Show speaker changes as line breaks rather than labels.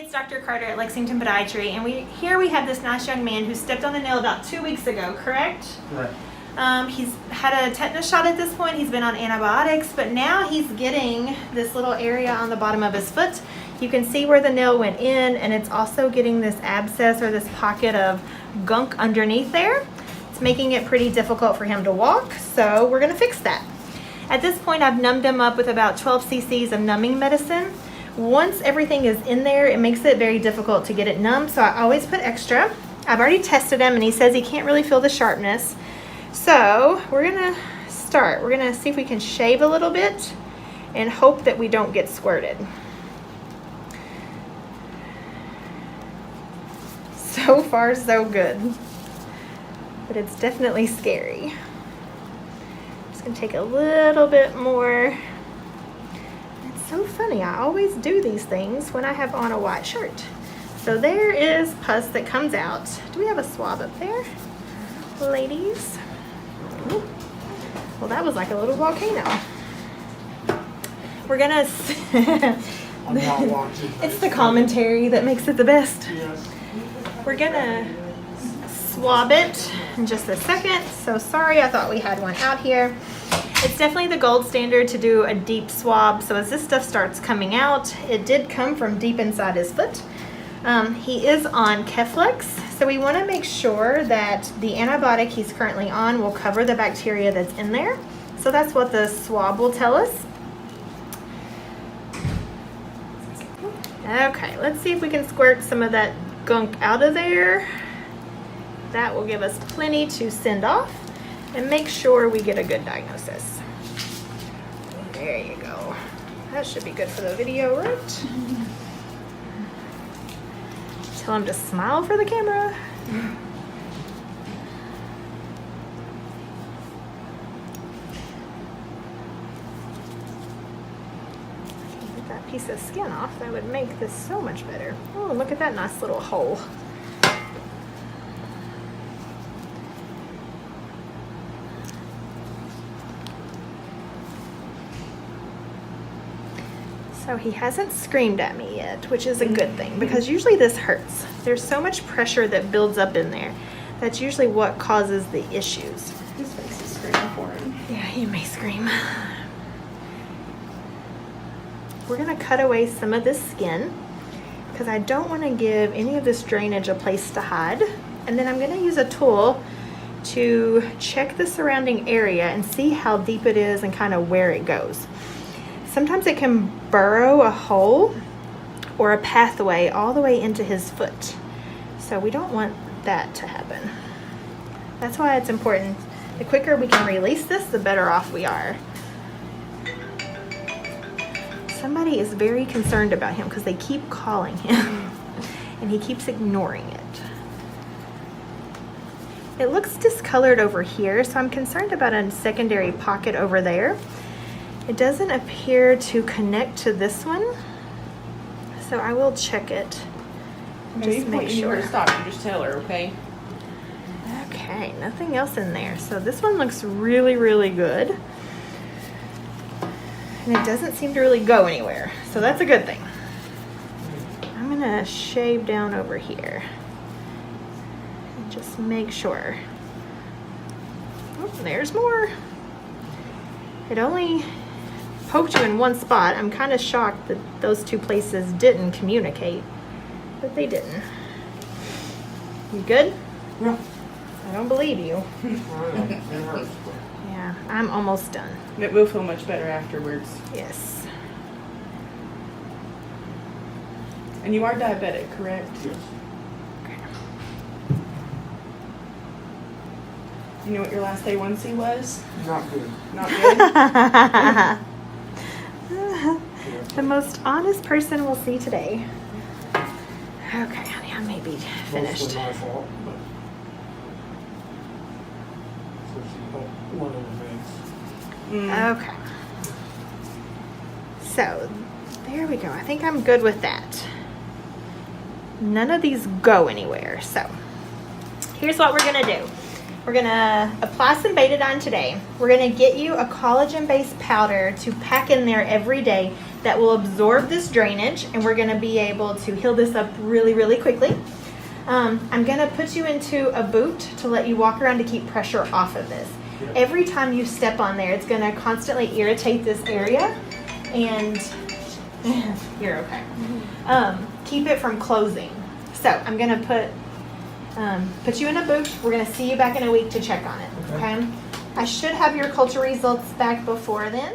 It's Dr. Carter at Lexington Podiatry, and here we have this nice young man who stepped on the nail about 2 weeks ago, correct?
Correct.
He's had a tetanus shot at this point. He's been on antibiotics, but now he's getting this little area on the bottom of his foot. You can see where the nail went in, and it's also getting this abscess or this pocket of gunk underneath there. It's making it pretty difficult for him to walk, so we're gonna fix that. At this point, I've numbed him up with about 12 cc's of numbing medicine. Once everything is in there, it makes it very difficult to get it numb, so I always put extra. I've already tested him, and he says he can't really feel the sharpness. So we're gonna start. We're gonna see if we can shave a little bit and hope that we don't get squirted. So far, so good. But it's definitely scary. I'm just gonna take a little bit more. It's so funny, I always do these things when I have on a white shirt. So there is pus that comes out. Do we have a swab up there, ladies? Ooh. Well, that was like a little volcano. We're gonna,
I'm not watching.
it's the commentary that makes it the best.
Yes.
We're gonna swab it in just a second. So sorry, I thought we had one out here. It's definitely the gold standard to do a deep swab. So as this stuff starts coming out, it did come from deep inside his foot. He is on Keflex, so we want to make sure that the antibiotic he's currently on will cover the bacteria that's in there. So that's what the swab will tell us. Okay, let's see if we can squirt some of that gunk out of there. That will give us plenty to send off and make sure we get a good diagnosis. There you go. That should be good for the video, right? Tell him to smile for the camera. Get that piece of skin off. That would make this so much better. Oh, look at that nice little hole. So he hasn't screamed at me yet, which is a good thing because usually this hurts. There's so much pressure that builds up in there. That's usually what causes the issues.
His face is screaming for him.
Yeah, he may scream. We're gonna cut away some of this skin because I don't want to give any of this drainage a place to hide. And then I'm gonna use a tool to check the surrounding area and see how deep it is and kind of where it goes. Sometimes it can burrow a hole or a pathway all the way into his foot. So we don't want that to happen. That's why it's important. The quicker we can release this, the better off we are. Somebody is very concerned about him because they keep calling him and he keeps ignoring it. It looks discolored over here, so I'm concerned about a secondary pocket over there. It doesn't appear to connect to this one, so I will check it and just make sure.
To stop, you just tell her, okay?
Okay, nothing else in there. So this one looks really, really good. And it doesn't seem to really go anywhere, so that's a good thing. I'm gonna shave down over here and just make sure. Oh, there's more. It only poked you in one spot. I'm kind of shocked that those two places didn't communicate, but they didn't. You good?
Yeah.
I don't believe you.
It hurts.
Yeah, I'm almost done.
It will feel much better afterwards.
Yes.
And you are diabetic, correct?
Yes.
You know what your last A1C was?
Not good.
Not good?
The most honest person we'll see today. Okay, honey, I may be finished.
Mostly my fault, but one of the things.
Okay. So, there we go. I think I'm good with that. None of these go anywhere. So, here's what we're going to do. We're going to apply some betadine today. We're going to get you a collagen-based powder to pack in there every day that will absorb this drainage, and we're gonna be able to heal this up really, really quickly. I'm gonna put you into a boot to let you walk around to keep pressure off of this.
Yeah.
Every time you step on there, it's gonna constantly irritate this area, and you're okay. Keep it from closing. So I'm gonna put you in a boot. We're gonna see you back in a week to check on it,
Okay.
okay? I should have your culture results back before then.